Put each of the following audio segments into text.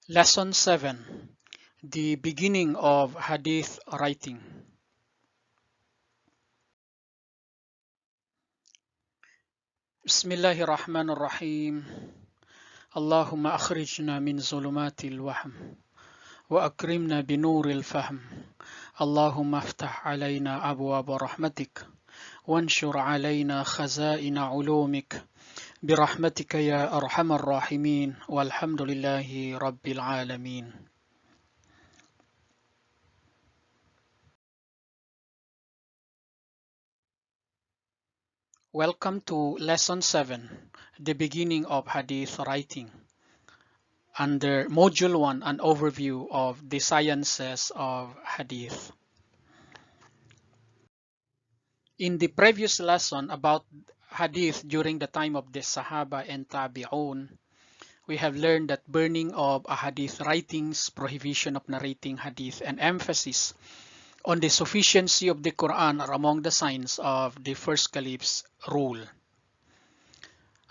Lesson 7. The beginning of Hadith writing. Bismillahir Rahmanir Rahim. Allahumma akhrijna min zulumatil wahm wa akrimna binuril fahm. Allahumma aftah alayna abwaab rahmatik wanshur alayna khazaina ulumik برحمتك يا أرحم الراحمين والحمد لله رب العالمين. Welcome to Lesson 7, the beginning of Hadith writing. Under Module 1, an overview of the sciences of Hadith. In the previous lesson about Hadith during the time of the Sahabah and Tabi'un, we have learned that burning of Hadith writings, prohibition of narrating Hadith, and emphasis on the sufficiency of the Quran are among the signs of the first Caliph's rule.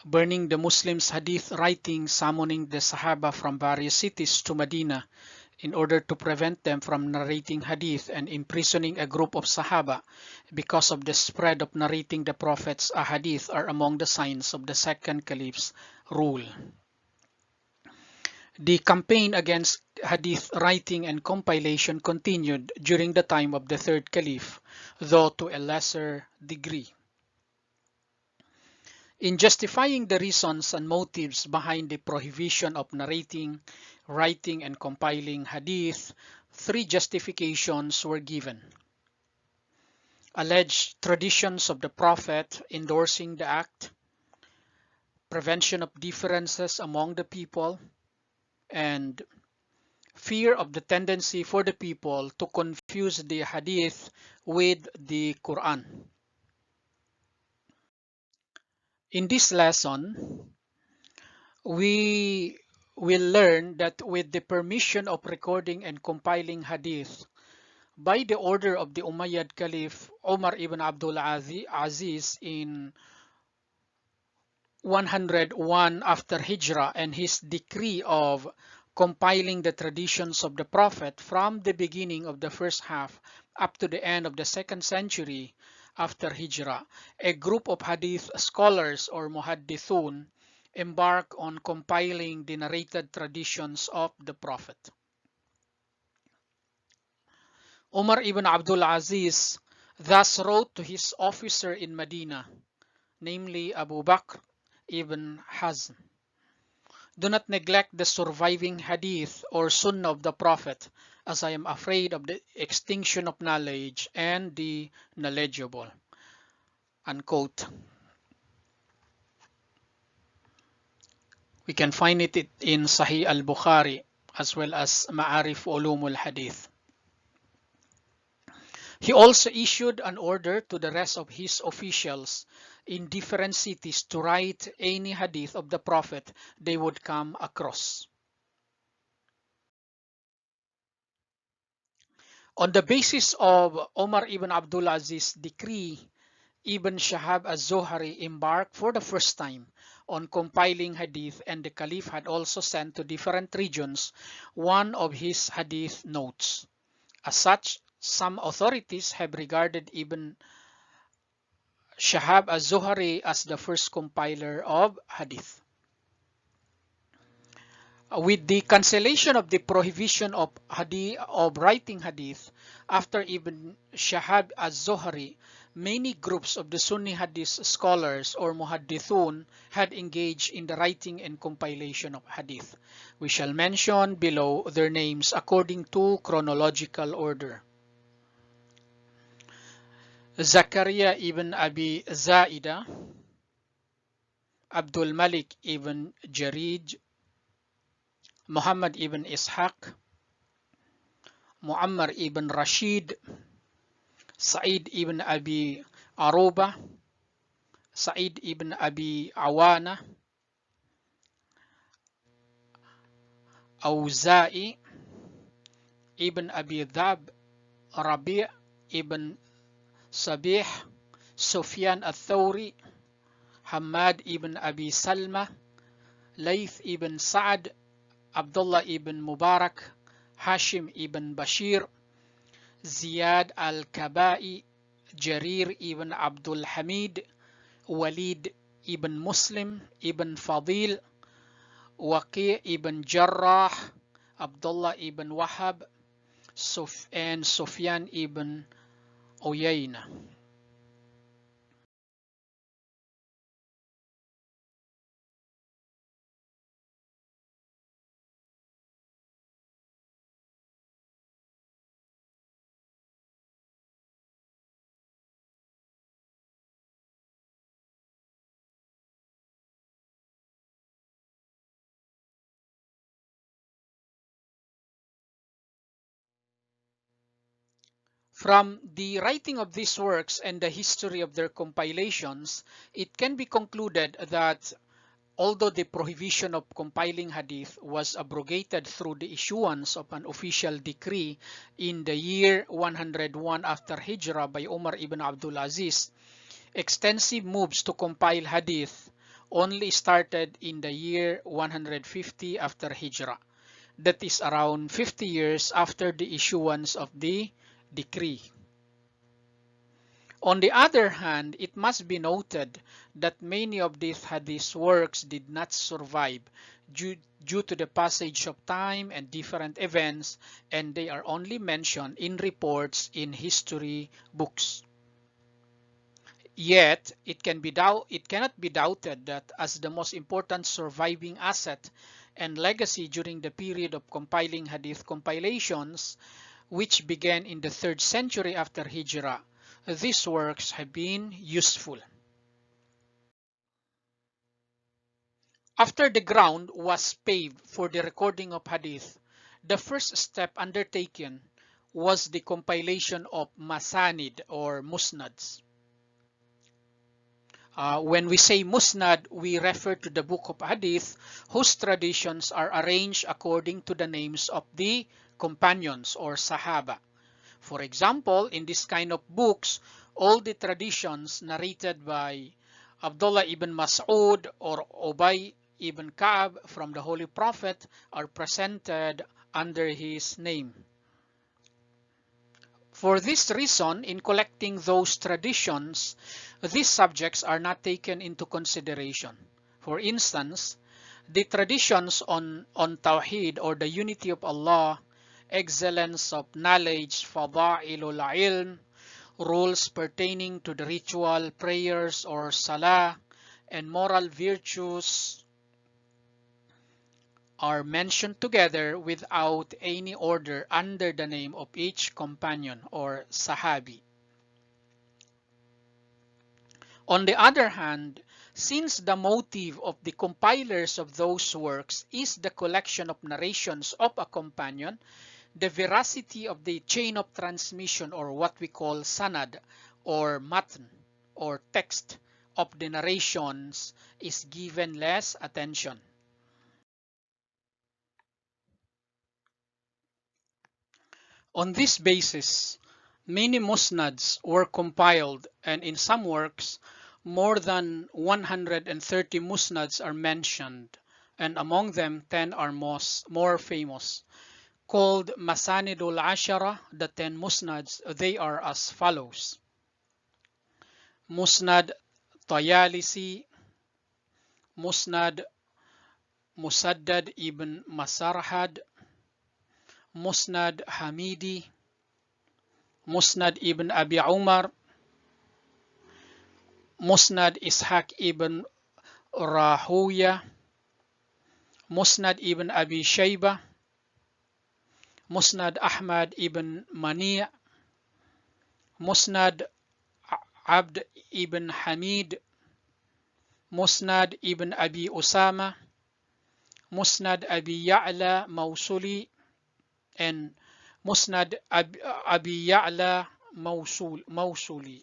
Burning the Muslims' Hadith writings, summoning the Sahaba from various cities to Medina in order to prevent them from narrating Hadith, and imprisoning a group of Sahaba because of the spread of narrating the Prophet's Hadith are among the signs of the second Caliph's rule. The campaign against Hadith writing and compilation continued during the time of the third Caliph, though to a lesser degree. In justifying the reasons and motives behind the prohibition of narrating, writing, and compiling Hadith, three justifications were given. Alleged traditions of the Prophet endorsing the act, prevention of differences among the people, and fear of the tendency for the people to confuse the Hadith with the Quran. In this lesson, we will learn that with the permission of recording and compiling Hadith by the order of the Umayyad Caliph Umar ibn Abdul Azīz in 101 after Hijrah, and his decree of compiling the traditions of the Prophet from the beginning of the first half up to the end of the 2nd century after Hijrah, a group of Hadith scholars or muḥaddithūn embark on compiling the narrated traditions of the Prophet. Umar ibn Abdul Azīz thus wrote to his officer in Medina, namely Abu Bakr ibn Hazm, "Do not neglect the surviving Hadith or Sunnah of the Prophet, as I am afraid of the extinction of knowledge and the knowledgeable." Unquote. We can find it in Sahih al-Bukhari as well as Ma'arif Ulumul Hadith. He also issued an order to the rest of his officials in different cities to write any Hadith of the Prophet they would come across. On the basis of Umar ibn Abdul Aziz's decree, Ibn Shihab az-Zuhri embarked for the first time on compiling Hadith, and the Caliph had also sent to different regions one of his Hadith notes. As such, some authorities have regarded Ibn Shihab az-Zuhri as the first compiler of Hadith. With the cancellation of the prohibition of writing Hadith after Ibn Shihab az-Zuhri, many groups of the Sunni Hadith scholars or muḥaddithūn had engaged in the writing and compilation of Hadith. We shall mention below their names according to chronological order. Zakaria ibn Abi Zaida, Abdul Malik ibn Jarij, Muhammad ibn Ishaq, Muammar ibn Rashid, Sa'id ibn Abi Aruba, Sa'id ibn Abi Awana, Awza'i ibn Abi Dhab, Rabi' ibn Sabih, Sufyan al-Thawri, Hamad ibn Abi Salma, Layth ibn Sa'ad Abdullah ibn Mubarak, Hashim ibn Bashir, Ziyad al-Kabai, Jarir ibn Abdul Hamid, Walid ibn Muslim ibn Fadil, Waqi' ibn Jarrah, Abdullah ibn Wahab, and Sufyan ibn Uyayna. From the writing of these works and the history of their compilations, it can be concluded that although the prohibition of compiling hadith was abrogated through the issuance of an official decree in the year 101 after Hijrah by Umar ibn Abdul Aziz, extensive moves to compile hadith only started in the year 150 after Hijrah. That is around 50 years after the issuance of the decree. On the other hand, it must be noted that many of these hadith works did not survive due to the passage of time and different events, and they are only mentioned in reports in history books. Yet, it cannot be doubted that as the most important surviving asset and legacy during the period of compiling hadith compilations, which began in the 3rd century after Hijrah, these works have been useful. After the ground was paved for the recording of hadith, the first step undertaken was the compilation of masanid or musnads. When we say musnad, we refer to the book of hadith whose traditions are arranged according to the names of the companions or Sahabah. For example, in this kind of books, all the traditions narrated by Abdullah ibn Mas'ud or Ubay ibn Ka'b from the Holy Prophet are presented under his name. For this reason, in collecting those traditions, these subjects are not taken into consideration. For instance, the traditions on Tawheed or the unity of Allah, excellence of knowledge, fada'ilul ilm, rules pertaining to the ritual prayers or salah, and moral virtues are mentioned together without any order under the name of each companion or sahabi. On the other hand, since the motive of the compilers of those works is the collection of narrations of a companion, the veracity of the chain of transmission, or what we call sanad or matn or text of the narrations, is given less attention. On this basis, many musnads were compiled, and in some works, more than 130 musnads are mentioned, and among them 10 are more famous. Called Masanidul Ashara, the 10 musnads, they are as follows: Musnad Tayalisi, Musnad Musaddad ibn Masarhad, Musnad Hamidi, Musnad ibn Abi Umar, Musnad Ishaq ibn Rahuya, Musnad ibn Abi Shayba, Musnad Ahmad ibn Mani', Musnad Abd ibn Hamid, Musnad ibn Abi Usama, Musnad Abi Ya'la Mawsuli, and Musnad Abi Ya'la Mawsuli.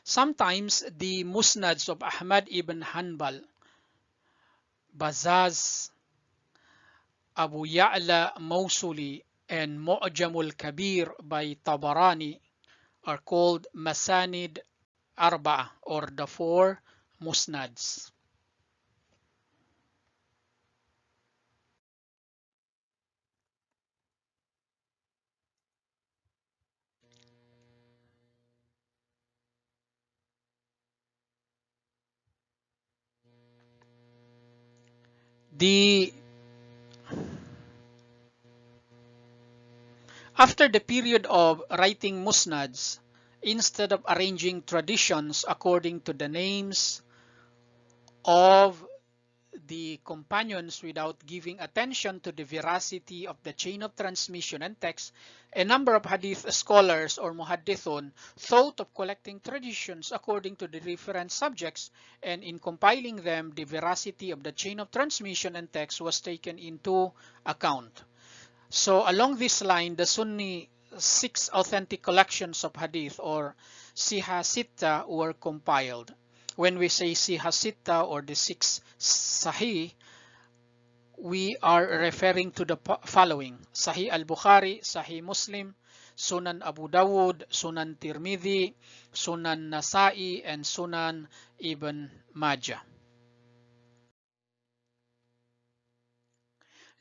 Sometimes the musnads of Ahmad ibn Hanbal, Bazaz, Abu Ya'la Mawsuli, and Mu'jamul Kabir by Tabarani are called Masanid Arba'a, or the 4 musnads. The After the period of writing Musnads, instead of arranging traditions according to the names of the companions without giving attention to the veracity of the chain of transmission and text, a number of Hadith scholars or muḥaddithūn thought of collecting traditions according to the different subjects, and in compiling them, the veracity of the chain of transmission and text was taken into account. So along this line, the Sunni 6 authentic collections of Hadith or Siha Sitta were compiled. When we say Siha Sitta or the 6 Sahih, we are referring to the following: Sahih al-Bukhari, Sahih Muslim, Sunan Abu Dawud, Sunan Tirmidhi, Sunan Nasa'i, and Sunan Ibn Majah.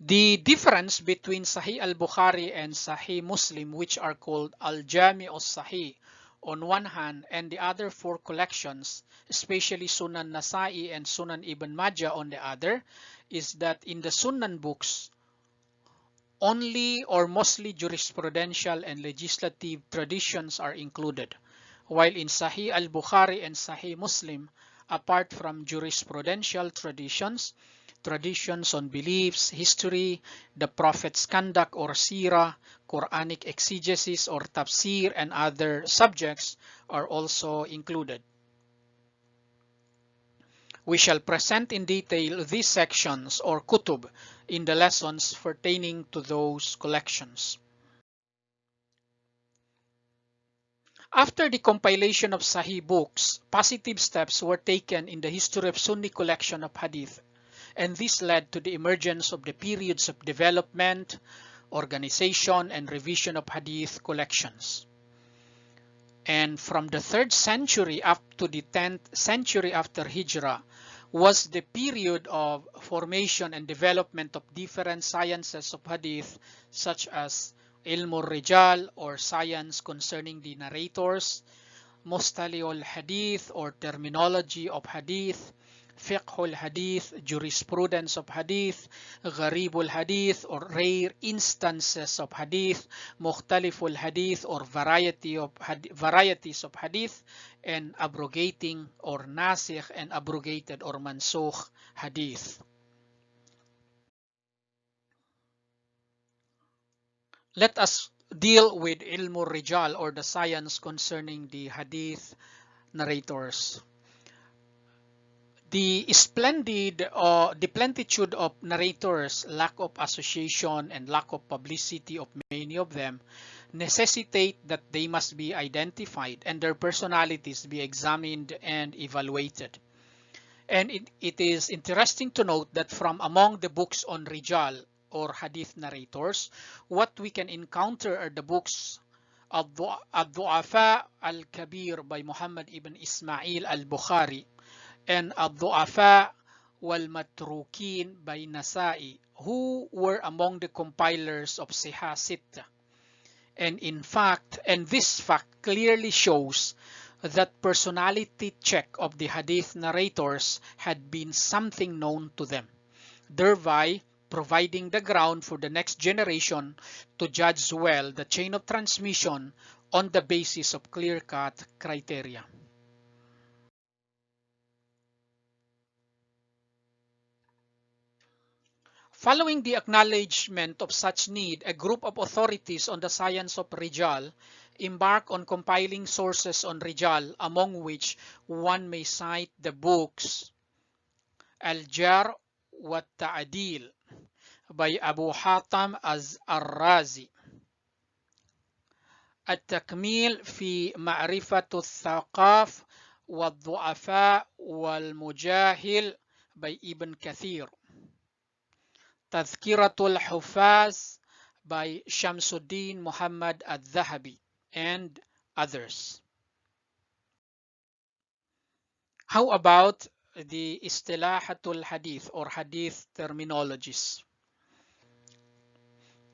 The difference between Sahih al-Bukhari and Sahih Muslim, which are called al-Jami' al-Sahih on one hand, and the other 4 collections, especially Sunan Nasa'i and Sunan Ibn Majah on the other, is that in the Sunan books, only or mostly jurisprudential and legislative traditions are included, while in Sahih al-Bukhari and Sahih Muslim, apart from jurisprudential traditions on beliefs, history, the Prophet's conduct or seerah, Quranic exegesis or tafsir, and other subjects are also included. We shall present in detail these sections or kutub in the lessons pertaining to those collections. After the compilation of Sahih books, positive steps were taken in the history of Sunni collection of Hadith, and this led to the emergence of the periods of development, organization, and revision of Hadith collections. And from the 3rd century up to the 10th century after Hijrah was the period of formation and development of different sciences of Hadith, such as al-Rijal or science concerning the narrators, al-Hadith or terminology of Hadith, Fiqh al-Hadith, Jurisprudence of Hadith, Gharib al-Hadith or rare instances of Hadith, Mukhtalif al-Hadith or varieties of Hadith, and abrogating or nasikh and abrogated or mansukh Hadith. Let us deal with al-Rijal or the science concerning the Hadith narrators. The plentitude of narrators, lack of association, and lack of publicity of many of them necessitate that they must be identified and their personalities be examined and evaluated. And it is interesting to note that from among the books on Rijal or Hadith narrators, what we can encounter are the books Al-Du'afa al-Kabir by Muhammad ibn Ismail al-Bukhari, and al-Du'afa wal-Matrukin by Nasa'i, who were among the compilers of Siha Sitta. And in fact, and this fact clearly shows that personality check of the Hadith narrators had been something known to them, thereby providing the ground for the next generation to judge well the chain of transmission on the basis of clear-cut criteria. Following the acknowledgement of such need, a group of authorities on the science of Rijal embarked on compiling sources on Rijal, among which one may cite the books Al-Jar wa Ta'dil by Abu Hatim al-Razi, At-Takmil fi Ma'rifatu al-Thaqaf wal-Du'afa wal-Mujahil by Ibn Kathir, Tazkiratul Hufaz by Shamsuddin Muhammad al-Dhahabi, and others. How about the Istalāhāt al-Hadith or Hadith Terminologies?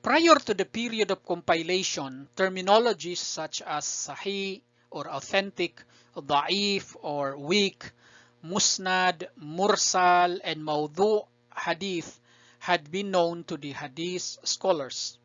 Prior to the period of compilation, terminologies such as Sahih or authentic, Da'if or weak, Musnad, Mursal, and Mawdu' hadith had been known to the hadith scholars.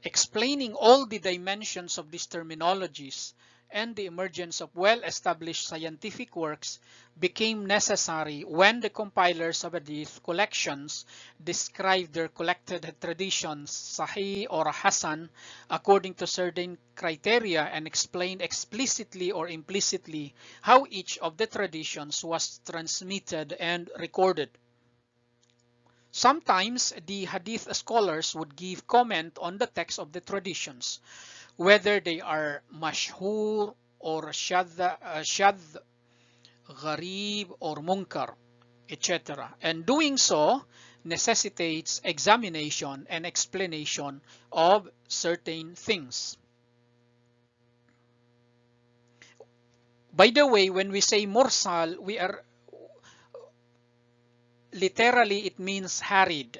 Explaining all the dimensions of these terminologies and the emergence of well-established scientific works became necessary when the compilers of hadith collections described their collected traditions, sahih or hasan, according to certain criteria, and explained explicitly or implicitly how each of the traditions was transmitted and recorded. Sometimes the hadith scholars would give comment on the text of the traditions, whether they are mashhur or shadh, gharib or munkar, etc. And doing so necessitates examination and explanation of certain things. By the way, when we say mursal, we are literally, it means harid,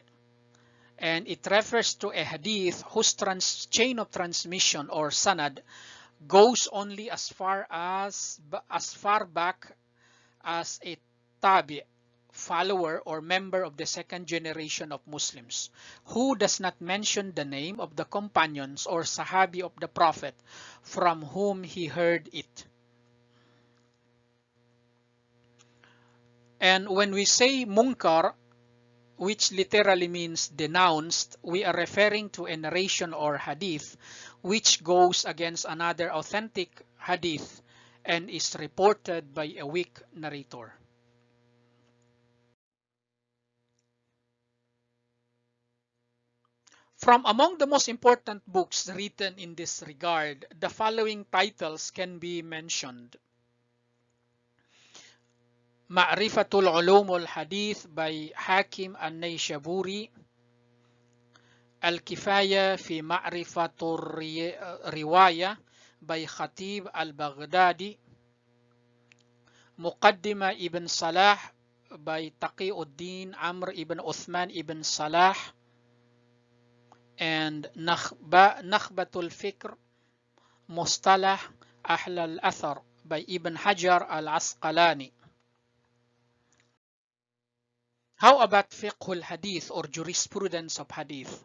and it refers to a hadith whose chain of transmission or sanad goes only as far back as a tabi, follower or member of the second generation of Muslims, who does not mention the name of the companions or sahabi of the Prophet from whom he heard it. And when we say munkar, which literally means denounced, we are referring to a narration or hadith which goes against another authentic hadith and is reported by a weak narrator. From among the most important books written in this regard, the following titles can be mentioned. Ma'rifatul Ulum al-Hadith by Hakim al-Nayshaburi, Al-Kifaya fi Ma'rifatul Riwaya by Khatib al-Baghdadi, Muqaddima ibn Salah by Taqiuddin Amr ibn Uthman ibn Salah, and Nakhbatul Fikr Mustalah Ahl al-Athar by Ibn Hajar al-Asqalani. How about Fiqh al-Hadith or Jurisprudence of Hadith?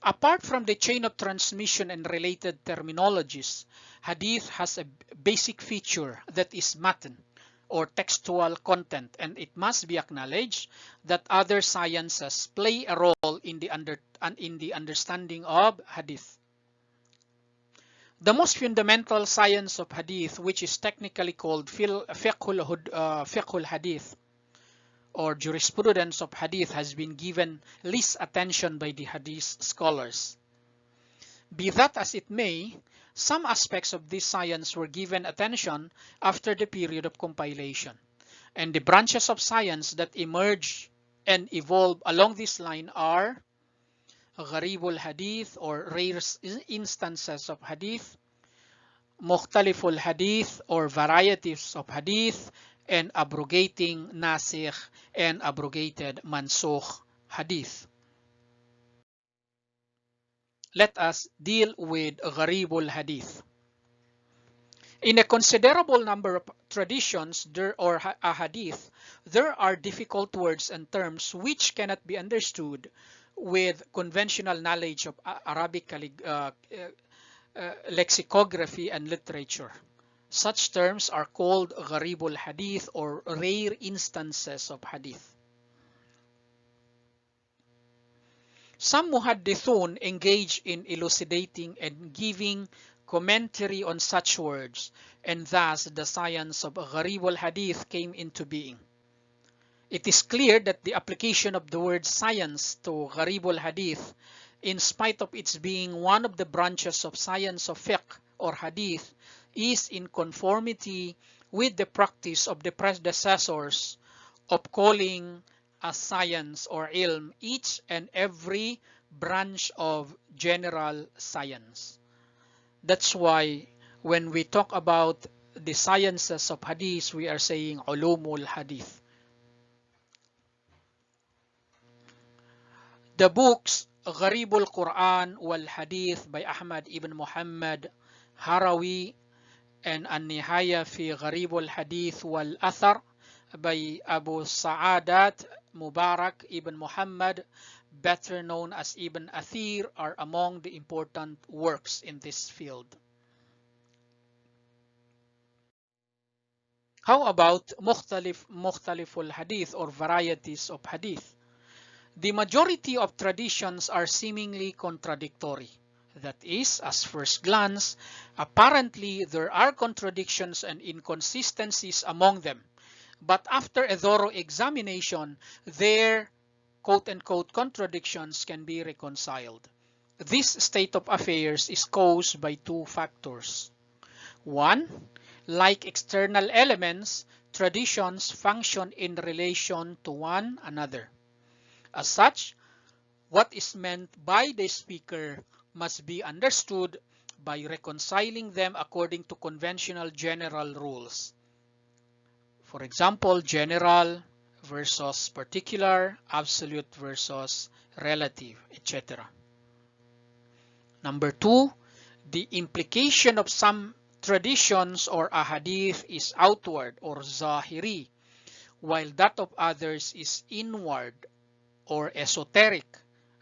Apart from the chain of transmission and related terminologies, Hadith has a basic feature that is matan or textual content, and it must be acknowledged that other sciences play a role in the understanding of Hadith. The most fundamental science of Hadith, which is technically called Fiqh al-Hadith or Jurisprudence of Hadith, has been given least attention by the Hadith scholars. Be that as it may, some aspects of this science were given attention after the period of compilation, and the branches of science that emerge and evolve along this line are Gharib al-Hadith or rare instances of Hadith, Mukhtalif al-Hadith or varieties of Hadith, and abrogating nasikh and abrogated mansukh Hadith. Let us deal with Gharib al-Hadith. In a considerable number of traditions or Hadith, there are difficult words and terms which cannot be understood with conventional knowledge of Arabic lexicography and literature. Such terms are called Gharib al-Hadith or rare instances of Hadith. Some muḥaddithūn engage in elucidating and giving commentary on such words, and thus the science of Gharib al-Hadith came into being. It is clear that the application of the word science to Gharib al-Hadith, in spite of its being one of the branches of science of fiqh or hadith, is in conformity with the practice of the predecessors of calling as science or ilm each and every branch of general science. That's why when we talk about the sciences of hadith, we are saying ulumul hadith. The books Gharib al-Quran wal-Hadith by Ahmad ibn Muhammad Harawi and An-Nihaya fi Gharib al-Hadith wal-Athar by Abu Sa'adat Mubarak ibn Muhammad, better known as Ibn Athir, are among the important works in this field. How about mukhtaliful hadith, or varieties of hadith? The majority of traditions are seemingly contradictory. That is, at first glance, apparently there are contradictions and inconsistencies among them. But after a thorough examination, their quote-unquote contradictions can be reconciled. This state of affairs is caused by two factors. One, like external elements, traditions function in relation to one another. As such, what is meant by the speaker must be understood by reconciling them according to conventional general rules. For example, general versus particular, absolute versus relative, etc. Number two, the implication of some traditions or ahadith is outward or zahiri, while that of others is inward or esoteric,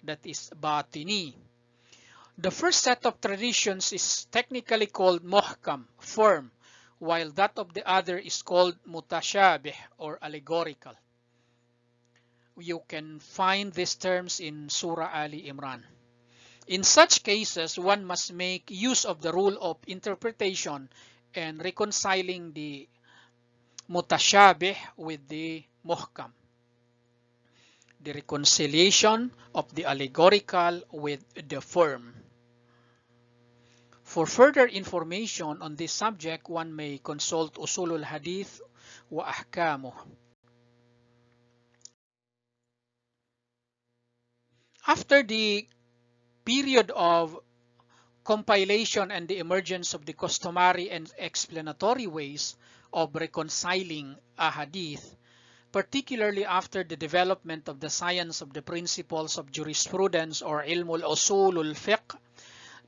that is batini. The first set of traditions is technically called muhkam, firm, while that of the other is called mutashabih or allegorical. You can find these terms in Surah Ali Imran. In such cases, one must make use of the rule of interpretation and reconciling the mutashabih with the muhkam, the reconciliation of the allegorical with the firm. For further information on this subject, one may consult Usulul Hadith wa Ahkamuh. After the period of compilation and the emergence of the customary and explanatory ways of reconciling a hadith, particularly after the development of the science of the principles of jurisprudence or ilmul usulul fiqh,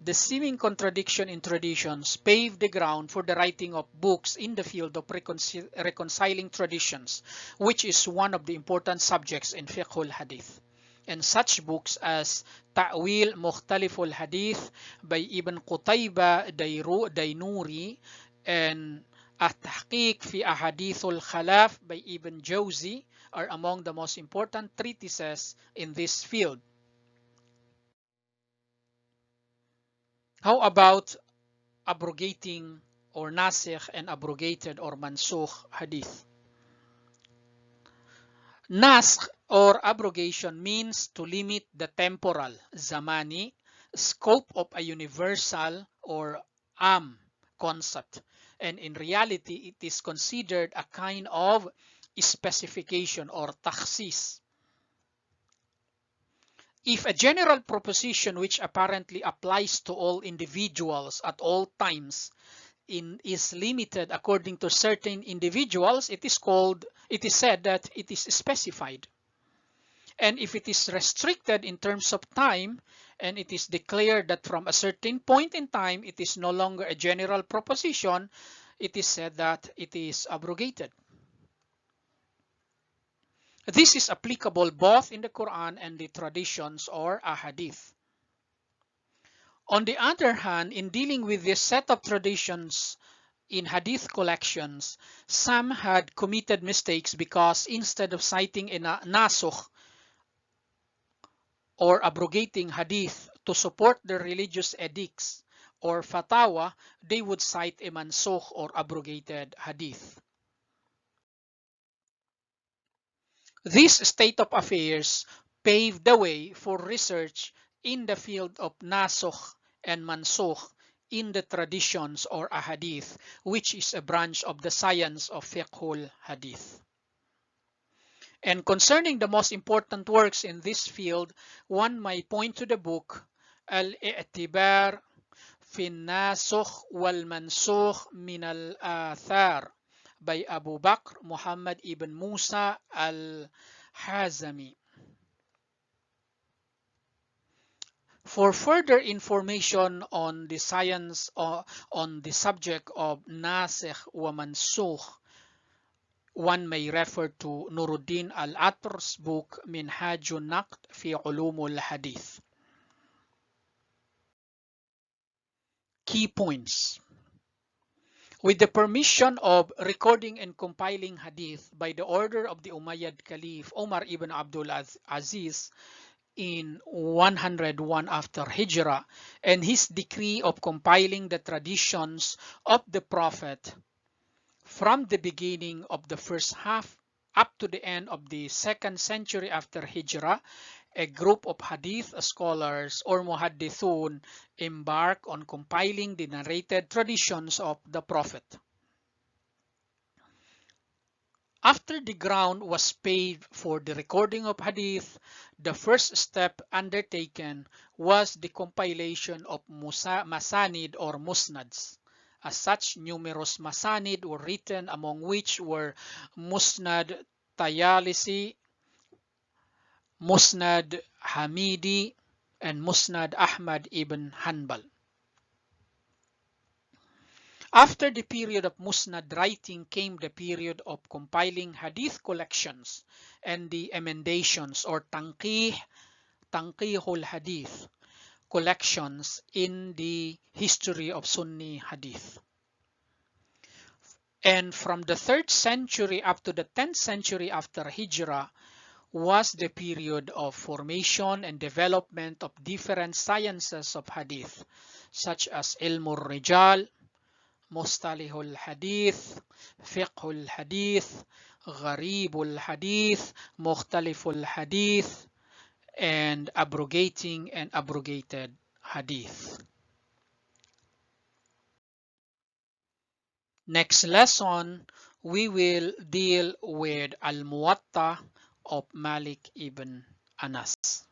the seeming contradiction in traditions paved the ground for the writing of books in the field of reconciling traditions, which is one of the important subjects in fiqhul hadith. And such books as Ta'wil Mukhtaliful Hadith by Ibn Qutayba Dainuri and At-Tahqiq fi Ahadithul Khalaf by Ibn Jawzi are among the most important treatises in this field. How about abrogating or nasikh and abrogated or mansukh hadith? Naskh or abrogation means to limit the temporal, zamani, scope of a universal or concept, and in reality it is considered a kind of specification or takhsis. If a general proposition which apparently applies to all individuals at all times is limited according to certain individuals, it is said that it is specified. And if it is restricted in terms of time, and it is declared that from a certain point in time it is no longer a general proposition, it is said that it is abrogated. This is applicable both in the Quran and the traditions or ahadith. On the other hand, in dealing with this set of traditions in hadith collections, some had committed mistakes because instead of citing a nasukh or abrogating hadith to support their religious edicts or fatawa, they would cite a mansukh or abrogated hadith. This state of affairs paved the way for research in the field of nasukh and mansukh in the traditions or ahadith, which is a branch of the science of fiqhul hadith. And concerning the most important works in this field, one might point to the book Al-I'tibar fi al-Nasukh wal-Mansukh min al-Athar by Abu Bakr Muhammad ibn Musa al-Hazami. For further information on the science on the subject of nasikh wa mansukh, one may refer to Nuruddin al-Atr's book Minhajun Naqd fi Ulumul Hadith. Key points. With the permission of recording and compiling hadith by the order of the Umayyad Caliph Umar ibn Abdul Azīz in 101 after Hijrah, and his decree of compiling the traditions of the Prophet from the beginning of the first half up to the end of the 2nd century after Hijrah, a group of hadith scholars or muḥaddithūn embarked on compiling the narrated traditions of the Prophet. After the ground was paved for the recording of hadith, the first step undertaken was the compilation of masanid or musnads. As such, numerous masanid were written, among which were Musnad Tayalisi, Musnad Hamidi, and Musnad Ahmad ibn Hanbal. After the period of Musnad writing came the period of compiling hadith collections and the emendations or Tanqihul Hadith collections in the history of Sunni hadith. And from the 3rd century up to the 10th century after Hijrah was the period of formation and development of different sciences of hadith, such as al-Rijal, Mustalihul Hadith, Fiqhul Hadith, Gharibul Hadith, Mukhtaliful Hadith, and abrogating and abrogated Hadith. Next lesson, we will deal with Al-Muwatta of Malik ibn Anas.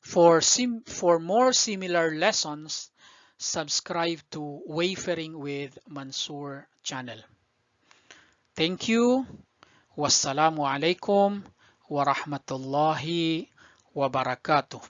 For more similar lessons, subscribe to Wayfaring with Mansoor channel. Thank you. Wassalamu alaikum wa rahmatullahi wa barakatuh.